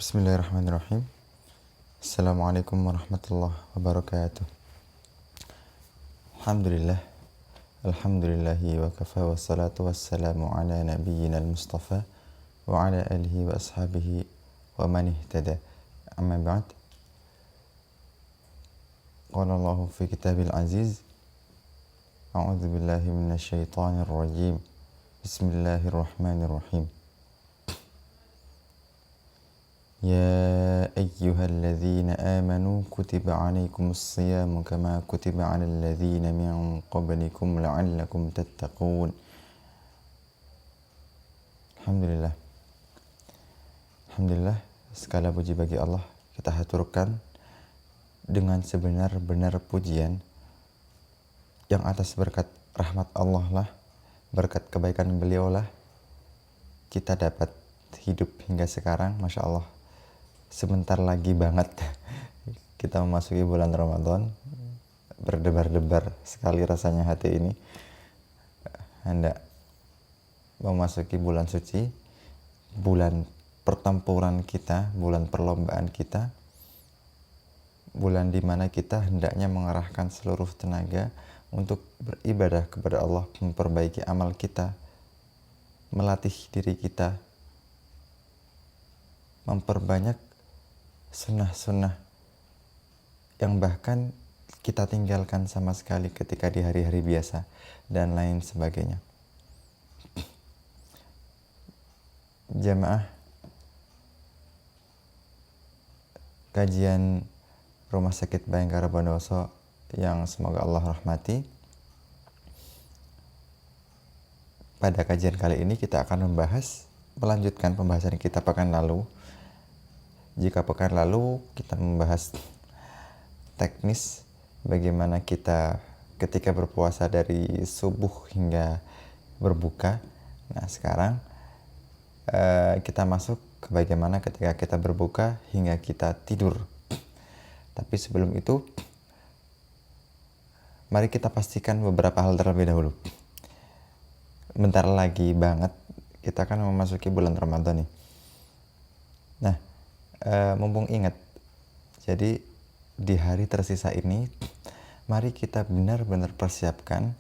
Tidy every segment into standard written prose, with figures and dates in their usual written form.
Bismillahirrahmanirrahim. Assalamualaikum warahmatullahi wabarakatuh. Alhamdulillah. Alhamdulillahi wa kafa wa salatu wassalamu ala nabiyyina al-mustafa wa ala alihi wa ashabihi wa man ihtada. Amma ba'd. Qala Allahu fi kitabil aziz. A'udzu billahi minasy syaithanir rajim. Bismillahirrahmanirrahim. يا أيها الذين آمنوا كتب عليكم الصيام كما كتب على الذين من قبلكم لعلكم تتقون. Alhamdulillah. Alhamdulillah, segala puji bagi Allah. Kita haturkan dengan sebenar-benar pujian yang atas berkat rahmat Allah lah, berkat kebaikan beliau lah, kita dapat hidup hingga sekarang. Masya Allah, sebentar lagi banget kita memasuki bulan Ramadan. Berdebar-debar sekali rasanya hati ini hendak memasuki bulan suci, bulan pertempuran kita, bulan perlombaan kita, bulan dimana kita hendaknya mengarahkan seluruh tenaga untuk beribadah kepada Allah, memperbaiki amal kita, melatih diri kita, memperbanyak sunnah-sunnah yang bahkan kita tinggalkan sama sekali ketika di hari-hari biasa dan lain sebagainya. Jamaah kajian Rumah Sakit Bayangkara Bondowoso yang semoga Allah rahmati, pada kajian kali ini kita akan melanjutkan pembahasan kita pekan lalu. Jika pekan lalu kita membahas teknis bagaimana kita ketika berpuasa dari subuh hingga berbuka. Nah, sekarang kita masuk ke bagaimana ketika kita berbuka hingga kita tidur. Tapi sebelum itu, mari kita pastikan beberapa hal terlebih dahulu. Bentar lagi banget kita akan memasuki bulan Ramadan nih. Nah, mumpung ingat, jadi di hari tersisa ini mari kita benar-benar persiapan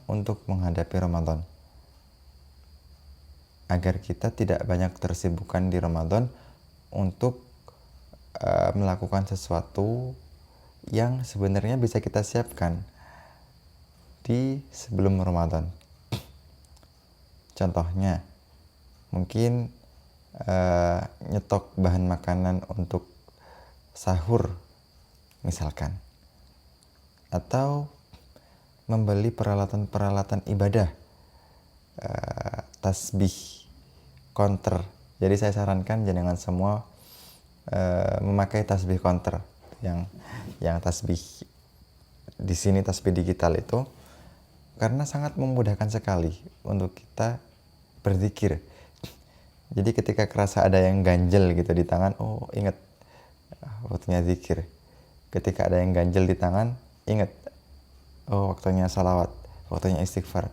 untuk menghadapi Ramadan, agar kita tidak banyak tersibukkan di Ramadan untuk melakukan sesuatu yang sebenarnya bisa kita siapkan di sebelum Ramadan. Contohnya mungkin nyetok bahan makanan untuk sahur misalkan, atau membeli peralatan ibadah, tasbih, counter. Jadi saya sarankan jangan semua memakai tasbih counter, yang tasbih di sini, tasbih digital itu, karena sangat memudahkan sekali untuk kita berzikir. Jadi ketika kerasa ada yang ganjel gitu di tangan, oh ingat waktunya zikir. Ketika ada yang ganjel di tangan, ingat, oh waktunya salawat, waktunya istighfar.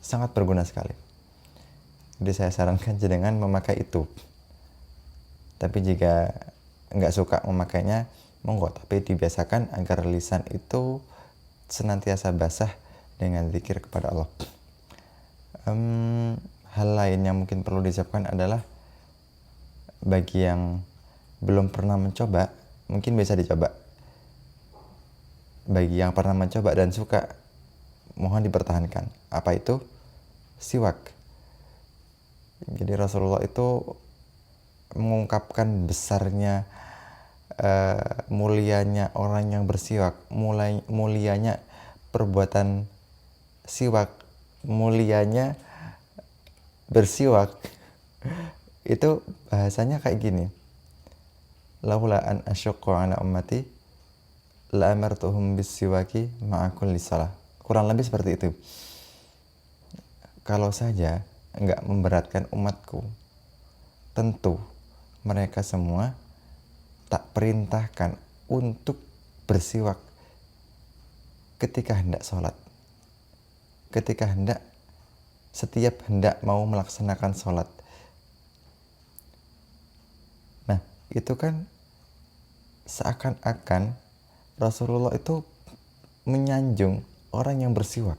Sangat berguna sekali. Jadi saya sarankan jangan memakai itu. Tapi jika nggak suka memakainya, monggo, tapi dibiasakan agar lisan itu senantiasa basah dengan zikir kepada Allah. Hal lain yang mungkin perlu disiapkan adalah, bagi yang belum pernah mencoba, mungkin bisa dicoba. Bagi yang pernah mencoba dan suka, mohon dipertahankan. Apa itu? Siwak. Jadi Rasulullah itu mengungkapkan besarnya, mulianya orang yang bersiwak, mulianya perbuatan siwak, mulianya bersiwak. Itu bahasanya kayak gini, laula an asyqa ala ummati la amartuhum bisiwaki ma'a kulli shalah. Kurang lebih seperti itu. Kalau saja enggak memberatkan umatku, tentu mereka semua tak perintahkan untuk bersiwak ketika hendak sholat, ketika setiap hendak mau melaksanakan sholat, itu kan seakan-akan Rasulullah itu menyanjung orang yang bersiwak,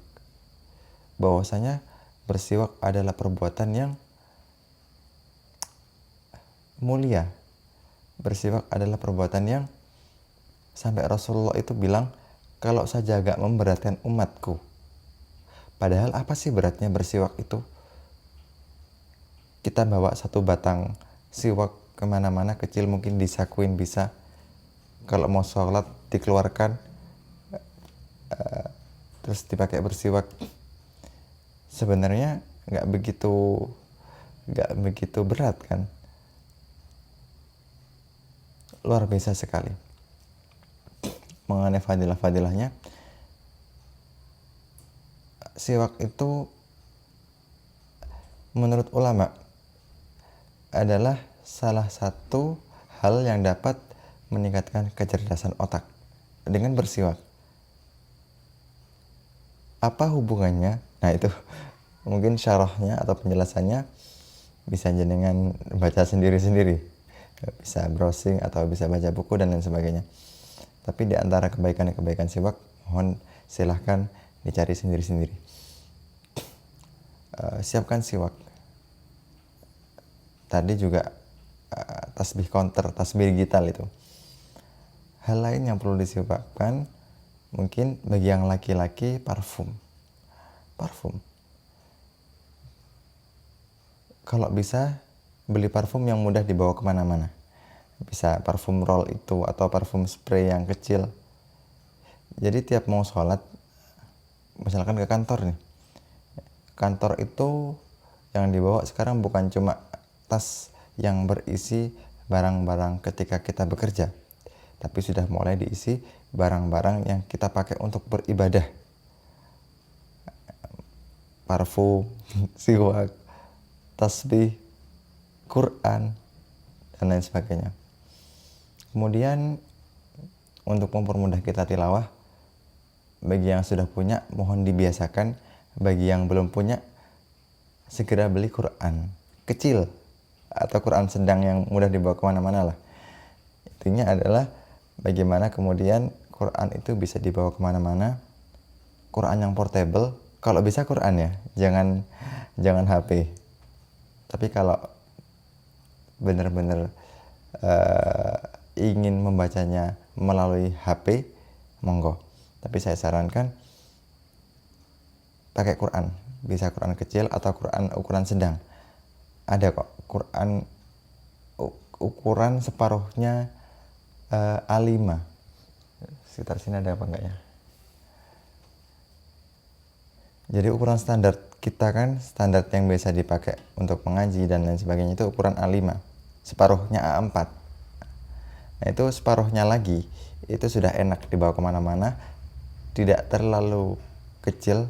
bahwasanya bersiwak adalah perbuatan yang mulia, bersiwak adalah perbuatan yang sampai Rasulullah itu bilang, kalau saja agak memberatkan umatku. Padahal apa sih beratnya bersiwak itu? Kita bawa satu batang siwak kemana-mana, kecil mungkin disakuin bisa. Kalau mau sholat dikeluarkan, terus dipakai bersiwak. Sebenarnya nggak begitu berat kan? Luar biasa sekali. Mengenai fadilah-fadilahnya, siwak itu menurut ulama adalah salah satu hal yang dapat meningkatkan kecerdasan otak dengan bersiwak. Apa hubungannya? Nah itu mungkin syarahnya atau penjelasannya bisa jenengan baca sendiri-sendiri, bisa browsing atau bisa baca buku dan lain sebagainya. Tapi di antara kebaikan-kebaikan siwak, mohon silahkan dicari sendiri-sendiri. Siapkan siwak. Tadi juga tasbih counter, tasbih digital itu. Hal lain yang perlu disiapkan, mungkin bagi yang laki-laki, parfum. Kalau bisa, beli parfum yang mudah dibawa kemana-mana. Bisa parfum roll itu atau parfum spray yang kecil. Jadi tiap mau sholat, misalkan ke kantor nih, kantor itu yang dibawa sekarang bukan cuma tas yang berisi barang-barang ketika kita bekerja, tapi sudah mulai diisi barang-barang yang kita pakai untuk beribadah. Parfum, siwak, tasbih, Quran, dan lain sebagainya. Kemudian untuk mempermudah kita tilawah, bagi yang sudah punya mohon dibiasakan, bagi yang belum punya segera beli Quran kecil atau Quran sedang yang mudah dibawa kemana-mana lah. Intinya adalah bagaimana kemudian Quran itu bisa dibawa kemana-mana, Quran yang portable, kalau bisa Quran ya, jangan HP. Tapi kalau benar-benar ingin membacanya melalui HP, monggo. Tapi saya sarankan pakai Quran, bisa Quran kecil atau Quran ukuran sedang. Ada kok Quran ukuran separuhnya A5. Sekitar sini ada apa enggak ya? Jadi ukuran standar kita kan, standar yang biasa dipakai untuk mengaji dan lain sebagainya itu ukuran A5, separuhnya A4. Nah itu separuhnya lagi, itu sudah enak dibawa kemana-mana, tidak terlalu kecil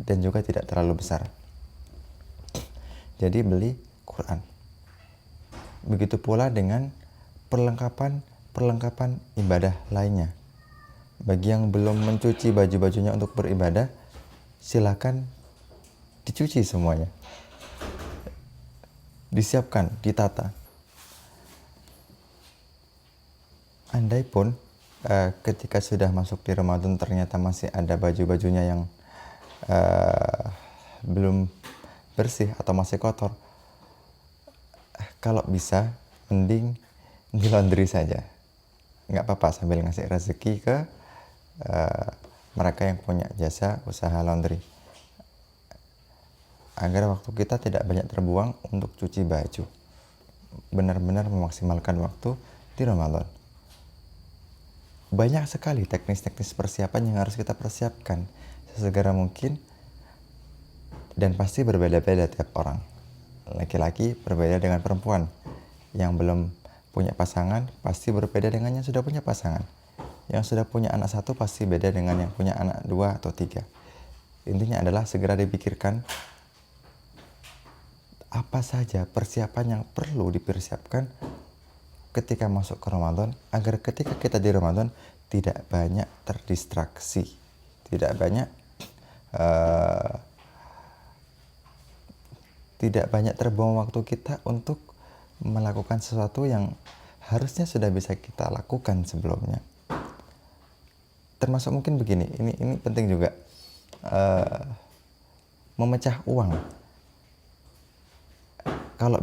dan juga tidak terlalu besar. Jadi beli Quran. Begitu pula dengan perlengkapan ibadah lainnya. Bagi yang belum mencuci baju-bajunya untuk beribadah, silakan dicuci semuanya. Disiapkan, ditata. Andai pun ketika sudah masuk di Ramadan ternyata masih ada baju-bajunya yang belum bersih atau masih kotor, kalau bisa mending di laundry saja, nggak apa-apa, sambil ngasih rezeki ke mereka yang punya jasa usaha laundry, agar waktu kita tidak banyak terbuang untuk cuci baju. Benar-benar memaksimalkan waktu di Ramadan. Banyak sekali teknis-teknis persiapan yang harus kita persiapkan sesegera mungkin, dan pasti berbeda-beda tiap orang. Laki-laki berbeda dengan perempuan. Yang belum punya pasangan pasti berbeda dengan yang sudah punya pasangan. Yang sudah punya anak satu pasti beda dengan yang punya anak 2 atau 3. Intinya adalah segera dipikirkan apa saja persiapan yang perlu dipersiapkan ketika masuk ke Ramadan, agar ketika kita di Ramadan tidak banyak terdistraksi, tidak banyak terbuang waktu kita untuk melakukan sesuatu yang harusnya sudah bisa kita lakukan sebelumnya. Termasuk mungkin begini, ini penting juga, memecah uang. Kalau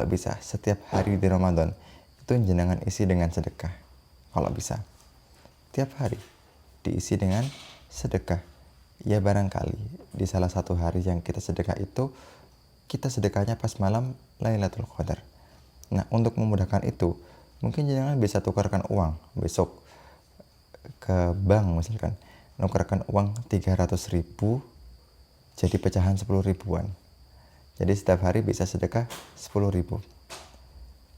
bisa setiap hari di Ramadan itu jenengan isi dengan sedekah. Kalau bisa tiap hari diisi dengan sedekah. Ya barangkali di salah satu hari yang kita sedekah itu, kita sedekahnya pas malam Lailatul Qadar. Nah, untuk memudahkan itu, mungkin jenengan bisa tukarkan uang besok ke bank misalkan, nukarkan uang 300.000 jadi pecahan 10 ribuan. Jadi setiap hari bisa sedekah 10 ribu.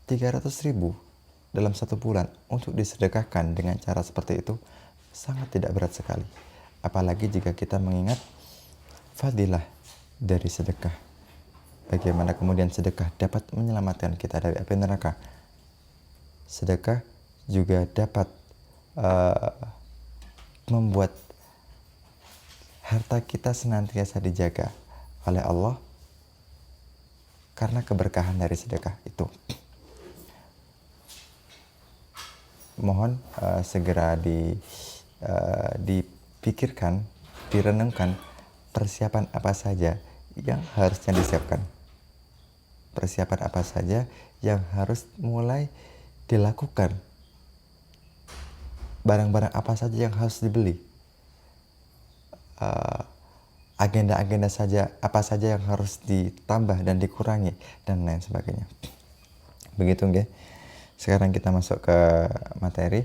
300.000 dalam 1 bulan untuk disedekahkan dengan cara seperti itu sangat tidak berat sekali. Apalagi jika kita mengingat fadilah dari sedekah. Bagaimana kemudian sedekah dapat menyelamatkan kita dari api neraka. Sedekah juga dapat membuat harta kita senantiasa dijaga oleh Allah karena keberkahan dari sedekah itu. Mohon segera dipikirkan, direnungkan persiapan apa saja yang harusnya disiapkan. Persiapan apa saja yang harus mulai dilakukan. Barang-barang apa saja yang harus dibeli. Agenda-agenda saja, apa saja yang harus ditambah dan dikurangi, dan lain sebagainya. Begitu nggih. Sekarang kita masuk ke materi.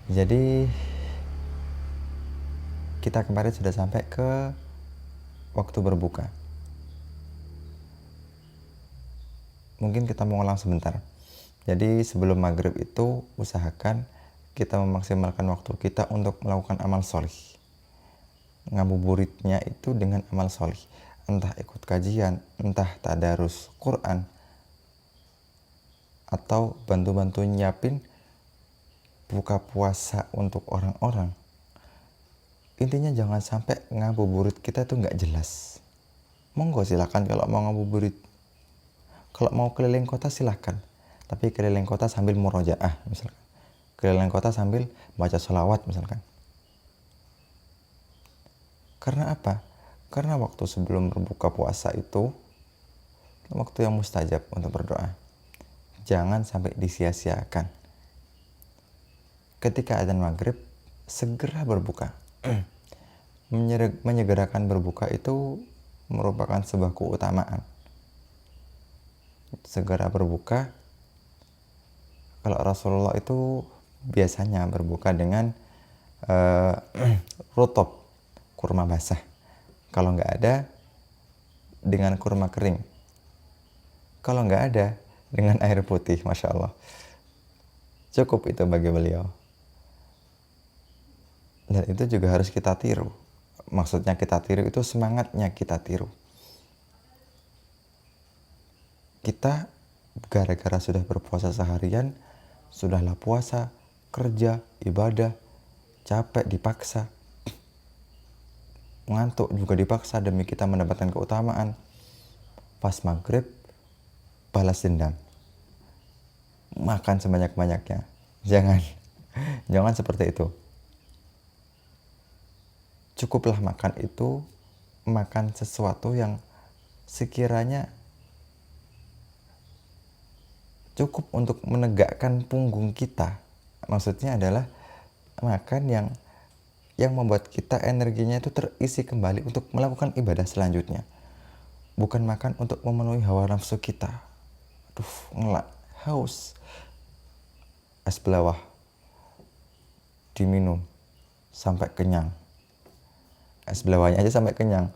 Jadi kita kemarin sudah sampai ke waktu berbuka. Mungkin kita mau ulang sebentar. Jadi sebelum maghrib itu usahakan kita memaksimalkan waktu kita untuk melakukan amal solih. Ngabuburitnya itu dengan amal solih. Entah ikut kajian, entah tadarus Quran, atau bantu-bantu nyiapin buka puasa untuk orang-orang. Intinya jangan sampai ngabuburit kita tuh nggak jelas. Monggo silakan kalau mau ngabuburit. Kalau mau keliling kota silakan. Tapi keliling kota sambil murojaah misalkan. Keliling kota sambil baca sholawat misalkan. Karena apa? Karena waktu sebelum berbuka puasa itu waktu yang mustajab untuk berdoa. Jangan sampai disia-siakan. Ketika adzan maghrib, segera berbuka. Menyegerakan berbuka itu merupakan sebuah keutamaan. Segera berbuka, kalau Rasulullah itu biasanya berbuka dengan rutop, kurma basah. Kalau nggak ada, dengan kurma kering. Kalau nggak ada, dengan air putih, Masya Allah. Cukup itu bagi beliau. Dan itu juga harus kita tiru. Maksudnya kita tiru itu semangatnya kita tiru. Kita gara-gara sudah berpuasa seharian, sudahlah puasa, kerja, ibadah, capek dipaksa, ngantuk juga dipaksa demi kita mendapatkan keutamaan. Pas maghrib, balas dendam. Makan sebanyak-banyaknya. Jangan seperti itu. Cukuplah makan itu, makan sesuatu yang sekiranya cukup untuk menegakkan punggung kita. Maksudnya adalah makan yang membuat kita energinya itu terisi kembali untuk melakukan ibadah selanjutnya. Bukan makan untuk memenuhi hawa nafsu kita. Aduh, ngelak, haus. Es belawah diminum sampai kenyang. Es belawahnya aja sampai kenyang.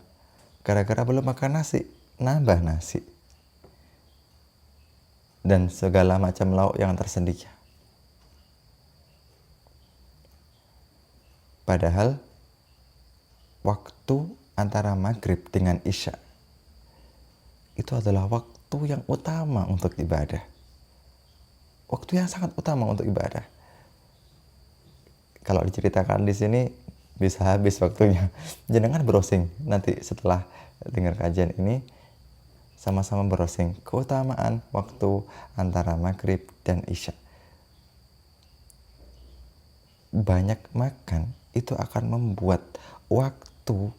Gara-gara belum makan nasi, nambah nasi. Dan segala macam lauk yang tersedia. Padahal waktu antara maghrib dengan isya itu adalah waktu yang utama untuk ibadah. Waktu yang sangat utama untuk ibadah. Kalau diceritakan di sini bisa habis waktunya. Jangan browsing nanti setelah dengar kajian ini, sama-sama browsing keutamaan waktu antara maghrib dan isya. Banyak makan itu akan membuat waktu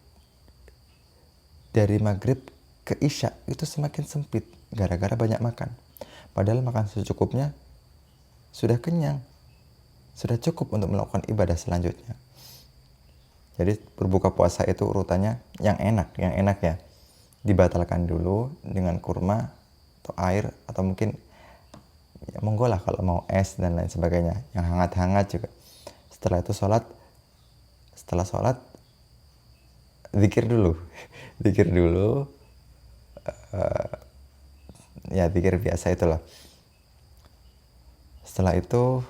dari maghrib ke isya itu semakin sempit gara-gara banyak makan. Padahal makan secukupnya sudah kenyang, sudah cukup untuk melakukan ibadah selanjutnya. Jadi berbuka puasa itu urutannya yang enak ya. Dibatalkan dulu dengan kurma atau air atau mungkin ya monggo lah kalau mau es dan lain sebagainya, yang hangat-hangat juga. Setelah itu setelah sholat zikir dulu ya zikir biasa itulah. Setelah itu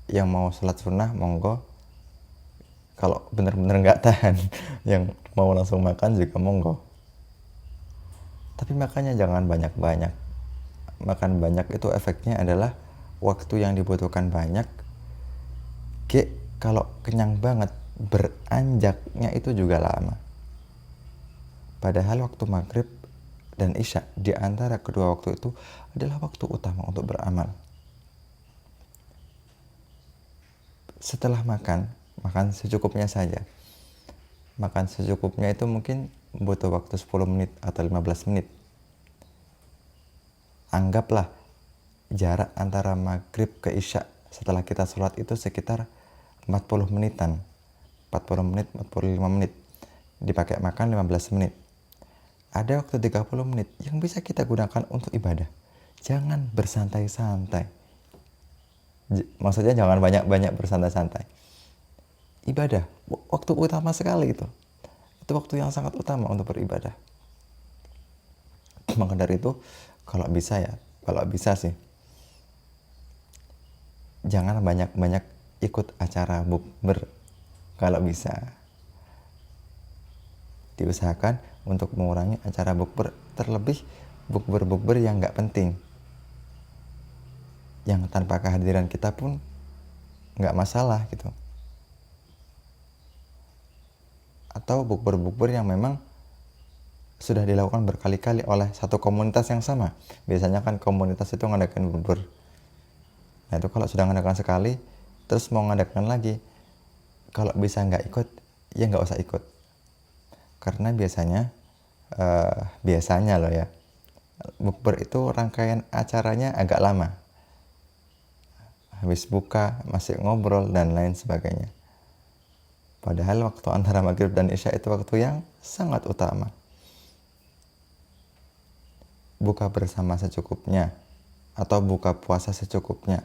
yang mau sholat sunnah monggo, kalau bener-bener nggak tahan yang mau langsung makan juga monggo, tapi makannya jangan banyak-banyak. Makan banyak itu efeknya adalah waktu yang dibutuhkan banyak, kalau kenyang banget beranjaknya itu juga lama. Padahal waktu maghrib dan isya di antara kedua waktu itu adalah waktu utama untuk beramal. Setelah makan secukupnya saja. Makan secukupnya itu mungkin butuh waktu 10 menit atau 15 menit. Anggaplah jarak antara maghrib ke isya setelah kita sholat itu sekitar 40 menitan. 40 menit, 45 menit. Dipakai makan 15 menit. Ada waktu 30 menit yang bisa kita gunakan untuk ibadah. Jangan bersantai-santai. Maksudnya jangan banyak-banyak bersantai-santai. Ibadah, waktu utama sekali itu. Itu waktu yang sangat utama untuk beribadah. Maka dari itu, kalau bisa sih, jangan banyak-banyak ikut acara bukber. Kalau bisa, diusahakan untuk mengurangi acara bukber, terlebih bukber yang nggak penting, yang tanpa kehadiran kita pun nggak masalah gitu. Atau bukber yang memang sudah dilakukan berkali-kali oleh satu komunitas yang sama. Biasanya kan komunitas itu ngadakan bukber. Nah itu kalau sudah ngadakan sekali, terus mau ngadakan lagi, kalau bisa nggak ikut, ya nggak usah ikut. Karena biasanya loh ya, bukber itu rangkaian acaranya agak lama. Habis buka, masih ngobrol, dan lain sebagainya. Padahal waktu antara maghrib dan isya itu waktu yang sangat utama. Buka bersama secukupnya atau buka puasa secukupnya.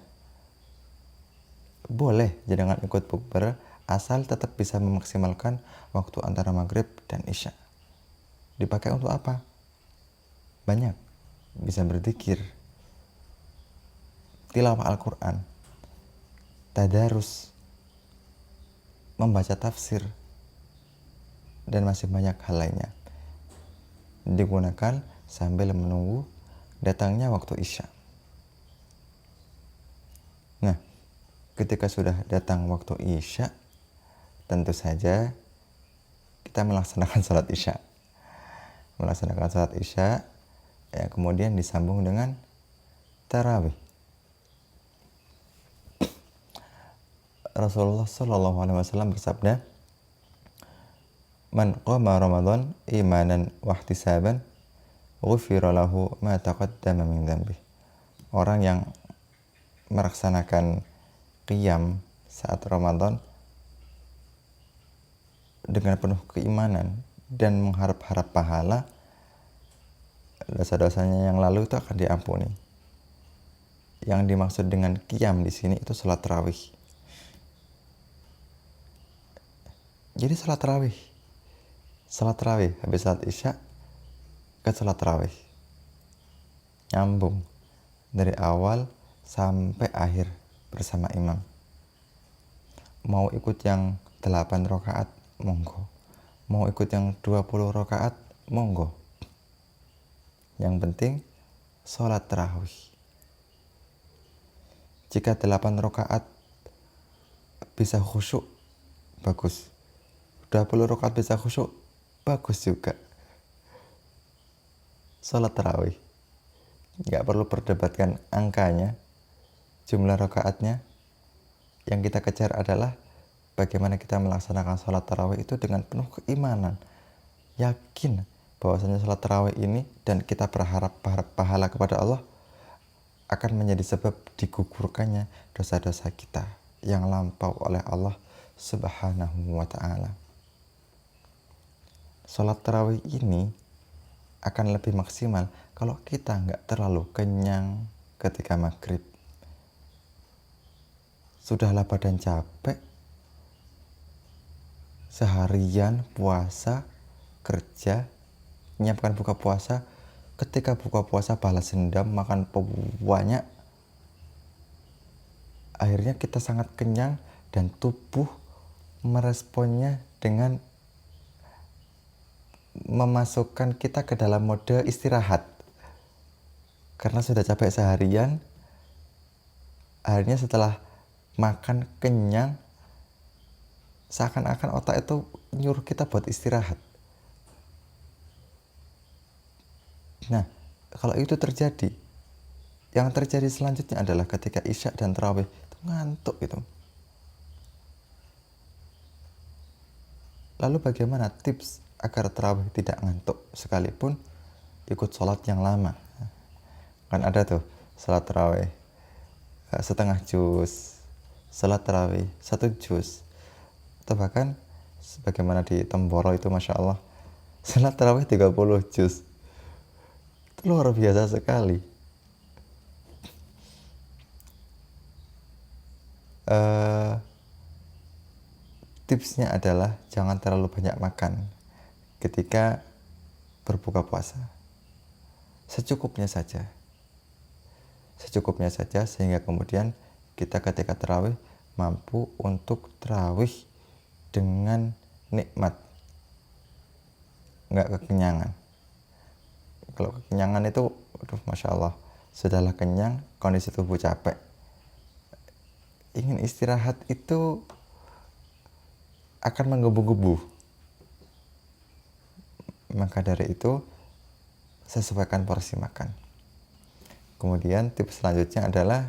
Boleh jangan ikut bukber asal tetap bisa memaksimalkan waktu antara maghrib dan isya. Dipakai untuk apa? Banyak. Bisa berzikir, tilawah Al-Quran, tadarus, membaca tafsir, dan masih banyak hal lainnya. Digunakan sambil menunggu datangnya waktu isya. Nah, ketika sudah datang waktu isya, tentu saja kita melaksanakan sholat isya. Ya, kemudian disambung dengan tarawih. Rasulullah SAW bersabda, "Man qama Ramadan imanan wa ihtisaban, ghufira lahu ma taqaddama min dhanbih." Orang yang melaksanakan qiyam saat Ramadan dengan penuh keimanan dan mengharap-harap pahala, dosa-dosanya yang lalu itu akan diampuni. Yang dimaksud dengan qiyam di sini itu salat tarawih. Jadi salat tarawih habis salat isya ke salat tarawih, nyambung dari awal sampai akhir bersama imam. Mau ikut yang 8 rakaat monggo, mau ikut yang 20 rakaat monggo. Yang penting sholat tarawih. Jika 8 rakaat bisa khusyuk, bagus. 20 rakaat bisa khusyuk, bagus juga. sholat tarawih. Nggak perlu perdebatkan angkanya, jumlah rakaatnya. Yang kita kejar adalah bagaimana kita melaksanakan sholat tarawih itu dengan penuh keimanan, yakin bahwasanya sholat tarawih ini dan kita berharap pahala kepada Allah akan menjadi sebab digugurkannya dosa-dosa kita yang lampau oleh Allah Subhanahu wa ta'ala. Sholat tarawih ini akan lebih maksimal kalau kita nggak terlalu kenyang ketika maghrib. Sudahlah badan capek, seharian puasa, kerja, menyiapkan buka puasa. Ketika buka puasa balas dendam, makan banyak, akhirnya kita sangat kenyang dan tubuh meresponnya dengan memasukkan kita ke dalam mode istirahat. Karena sudah capek seharian, akhirnya setelah makan kenyang, seakan-akan otak itu nyuruh kita buat istirahat. Nah, kalau itu terjadi, yang terjadi selanjutnya adalah ketika isya dan tarawih itu ngantuk itu. Lalu bagaimana tips agar tarawih tidak ngantuk sekalipun ikut sholat yang lama? Kan ada tuh sholat tarawih setengah juz, sholat tarawih 1 juz, atau bahkan sebagaimana di Temboro itu Masya Allah, sholat tarawih 30 juz. Itu luar biasa sekali. Tipsnya adalah jangan terlalu banyak makan ketika berbuka puasa. Secukupnya saja. Secukupnya saja sehingga kemudian kita ketika tarawih mampu untuk tarawih dengan nikmat, nggak kekenyangan. Kalau kekenyangan itu, aduh Masya Allah, sudahlah kenyang, kondisi tubuh capek, ingin istirahat itu akan menggebu-gebu. Maka dari itu sesuaikan porsi makan. Kemudian tips selanjutnya adalah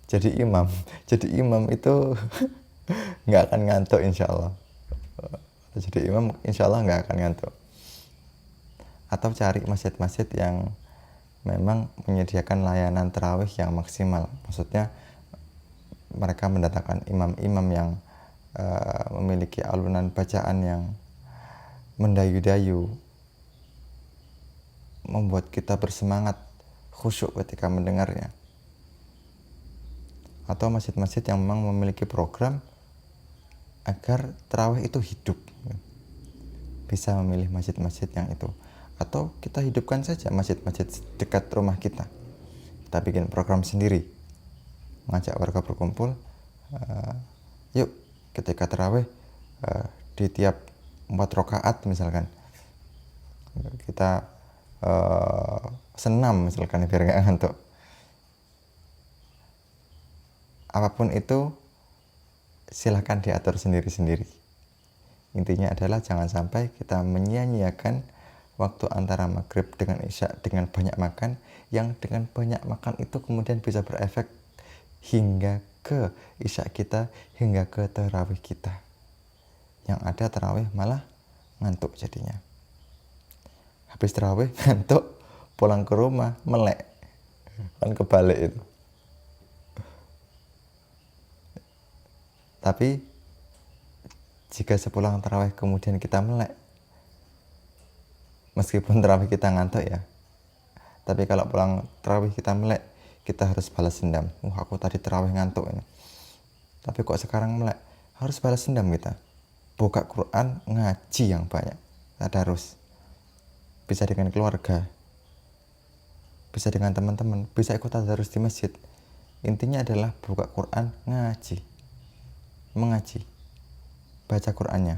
jadi imam itu nggak akan ngantuk insya Allah. Jadi imam insya Allah nggak akan ngantuk. Atau cari masjid-masjid yang memang menyediakan layanan tarawih yang maksimal. Maksudnya mereka mendatangkan imam-imam yang memiliki alunan bacaan yang mendayu-dayu, membuat kita bersemangat, khusyuk ketika mendengarnya. Atau masjid-masjid yang memang memiliki program agar tarawih itu hidup. Bisa memilih masjid-masjid yang itu. Atau kita hidupkan saja masjid-masjid dekat rumah kita. Kita bikin program sendiri, mengajak warga berkumpul, yuk ketika tarawih di tiap 4 rakaat misalkan kita senam misalkan biar nggak ngantuk. Apapun itu silahkan diatur sendiri-sendiri. Intinya adalah jangan sampai kita menyia-nyiakan waktu antara maghrib dengan isya dengan banyak makan, yang dengan banyak makan itu kemudian bisa berefek hingga ke isya kita, hingga ke tarawih kita. Yang ada tarawih malah ngantuk jadinya. Habis tarawih ngantuk, pulang ke rumah melek. Kan kebalik itu. Tapi jika sepulang tarawih kemudian kita melek, meskipun tarawih kita ngantuk ya, tapi kalau pulang tarawih kita melek, kita harus balas dendam. Aku tadi tarawih ngantuk ini, tapi kok sekarang melek, harus balas dendam kita. Buka Quran, ngaji yang banyak, tadarus. Bisa dengan keluarga, bisa dengan teman-teman, bisa ikut tadarus di masjid. Intinya adalah buka Quran, ngaji, mengaji, baca Qurannya,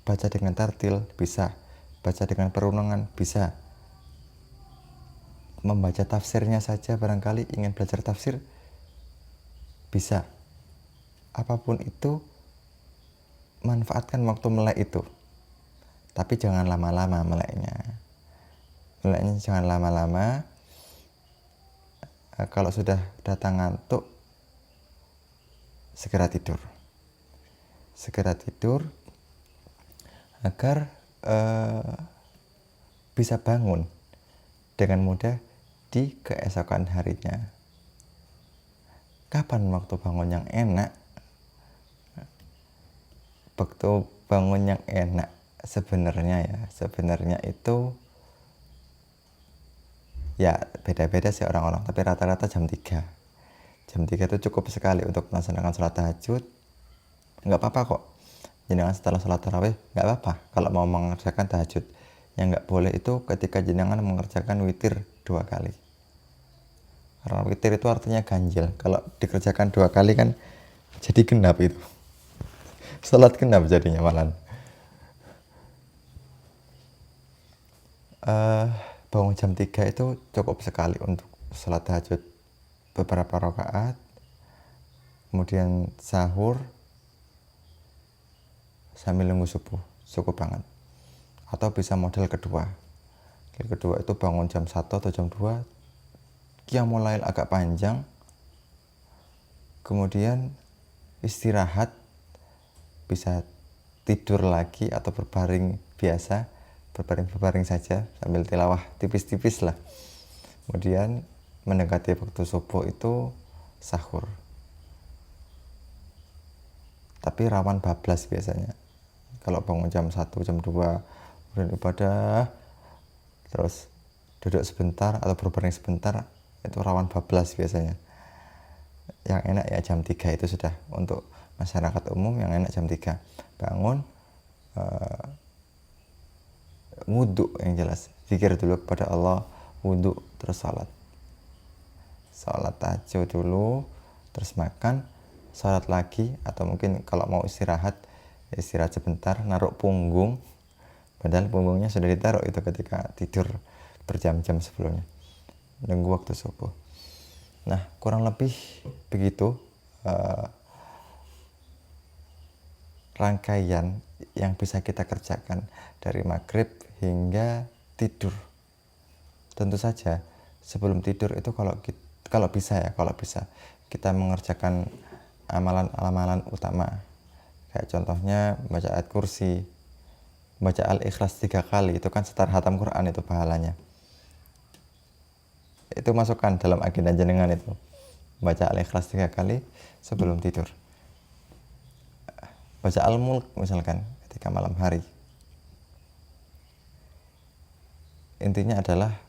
baca dengan tartil bisa, baca dengan perunungan bisa, membaca tafsirnya saja barangkali ingin belajar tafsir bisa. Apapun itu manfaatkan waktu melek itu. Tapi jangan lama-lama meleknya. Meleknya jangan lama-lama. Kalau sudah datang ngantuk, segera tidur. Segera tidur agar bisa bangun dengan mudah di keesokan harinya. Kapan waktu bangun yang enak? Waktu bangun yang enak sebenarnya itu ya beda-beda sih orang-orang, tapi rata-rata jam 3. Jam 3 itu cukup sekali untuk melaksanakan sholat tahajud. Nggak apa-apa kok. Jenengan setelah sholat tarawih nggak apa-apa kalau mau mengerjakan tahajud. Yang nggak boleh itu ketika jenengan mengerjakan witir 2 kali. Karena witir itu artinya ganjil. Kalau dikerjakan 2 kali kan jadi genap itu. Sholat genap jadinya malah. Bangun jam 3 itu cukup sekali untuk sholat tahajud beberapa rakaat, kemudian sahur sambil nunggu subuh, cukup banget. Atau bisa model kedua. Kedua itu bangun jam 1 atau jam 2, qiyamul lail agak panjang, kemudian istirahat, bisa tidur lagi atau berbaring biasa, berbaring saja sambil tilawah tipis-tipis lah. Kemudian mendekati waktu subuh itu sahur. Tapi rawan bablas biasanya. Kalau bangun jam 1, jam 2, kemudian ibadah, terus duduk sebentar atau berbaring sebentar, itu rawan bablas biasanya. Yang enak ya jam 3 itu sudah. Untuk masyarakat umum yang enak jam 3. Bangun, wudhu yang jelas. Zikir dulu kepada Allah, wudhu, terus sholat. Sholat tahajud dulu, terus makan, sholat lagi, atau mungkin kalau mau istirahat sebentar, naruh punggung, padahal punggungnya sudah ditaruh itu ketika tidur berjam-jam sebelumnya, nunggu waktu subuh. Nah, kurang lebih begitu rangkaian yang bisa kita kerjakan dari maghrib hingga tidur. Tentu saja sebelum tidur itu kalau bisa kita mengerjakan amalan-amalan utama. Kayak contohnya baca ayat kursi, baca Al-Ikhlas 3 kali, itu kan setara khatam Quran itu pahalanya. Itu masukkan dalam agenda jenengan itu. Baca Al-Ikhlas 3 kali sebelum tidur. Baca Al-Mulk misalkan ketika malam hari. Intinya adalah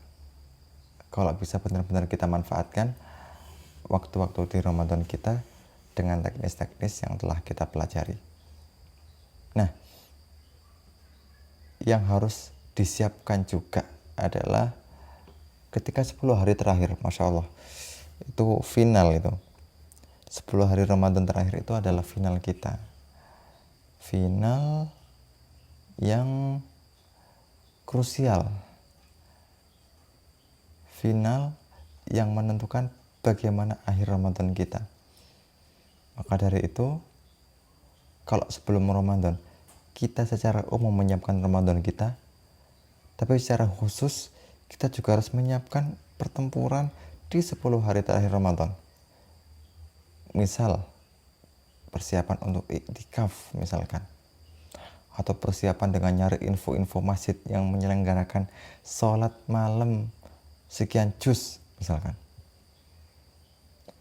kalau bisa benar-benar kita manfaatkan waktu-waktu di Ramadan kita dengan teknis-teknis yang telah kita pelajari. Nah, yang harus disiapkan juga adalah ketika 10 hari terakhir, Masya Allah, itu final itu. 10 hari Ramadan terakhir itu adalah final kita. Final yang krusial. Final yang menentukan bagaimana akhir Ramadan kita. Maka dari itu, kalau sebelum Ramadan kita secara umum menyiapkan Ramadan kita, tapi secara khusus kita juga harus menyiapkan pertempuran di 10 hari terakhir Ramadan. Misal persiapan untuk iktikaf misalkan, atau persiapan dengan nyari info-info masjid yang menyelenggarakan sholat malam sekian juz misalkan,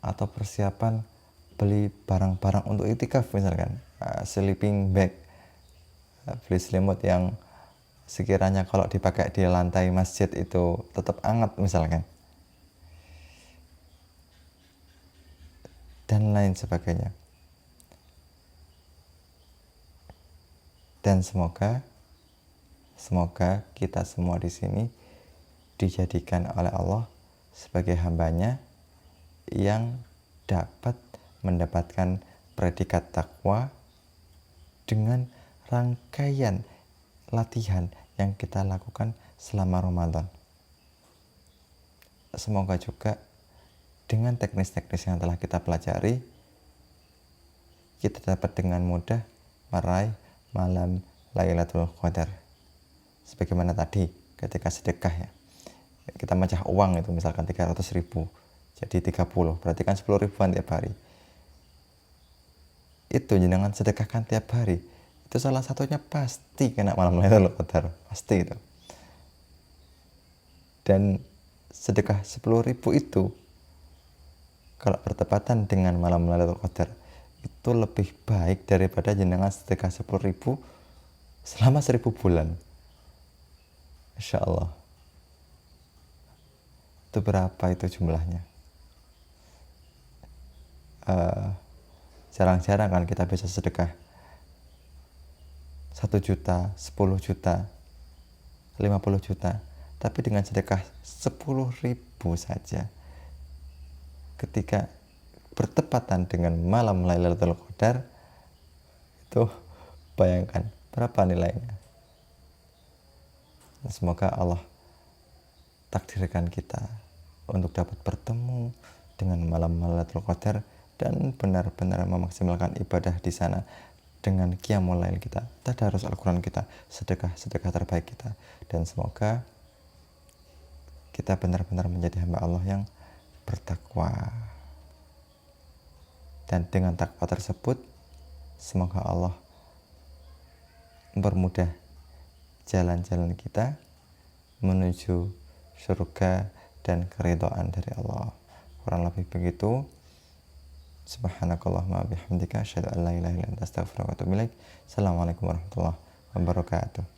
atau persiapan beli barang-barang untuk iktikaf misalkan, sleeping bag, beli selimut yang sekiranya kalau dipakai di lantai masjid itu tetap hangat misalkan, dan lain sebagainya. Dan semoga kita semua di sini dijadikan oleh Allah sebagai hambanya yang dapat mendapatkan predikat takwa dengan rangkaian latihan yang kita lakukan selama Ramadan. Semoga juga dengan teknis-teknis yang telah kita pelajari, kita dapat dengan mudah meraih malam Lailatul Qadar. Sebagaimana tadi ketika sedekah ya, kita mecah uang itu misalkan 300.000 jadi 30, berarti kan 10 ribuan tiap hari. Itu jenengan sedekahkan tiap hari, itu salah satunya pasti kena malam Lailatul Qadar, pasti itu. Dan sedekah 10.000 itu kalau bertepatan dengan malam Lailatul Qadar itu lebih baik daripada jenengan sedekah 10.000 selama 1000 bulan. Insya Allah. Itu berapa itu jumlahnya? Jarang-jarang kan kita bisa sedekah 1 juta, 10 juta, 50 juta. Tapi dengan sedekah 10.000 saja, ketika bertepatan dengan malam Lailatul Qadar, itu bayangkan berapa nilainya. Semoga Allah takdirkan kita untuk dapat bertemu dengan malam Lailatul Qadar dan benar-benar memaksimalkan ibadah di sana dengan qiyamul lail kita, tadarus Al-Quran kita, sedekah terbaik kita. Dan semoga kita benar-benar menjadi hamba Allah yang bertakwa. Dan dengan takwa tersebut, semoga Allah mempermudah jalan-jalan kita menuju surga dan keridhaan dari Allah. Kurang lebih begitu. Subhanakallahumma bihamdika asyhadu an la ilaha illa anta astaghfiruka wa atubu ilaik. Assalamualaikum warahmatullahi wabarakatuh.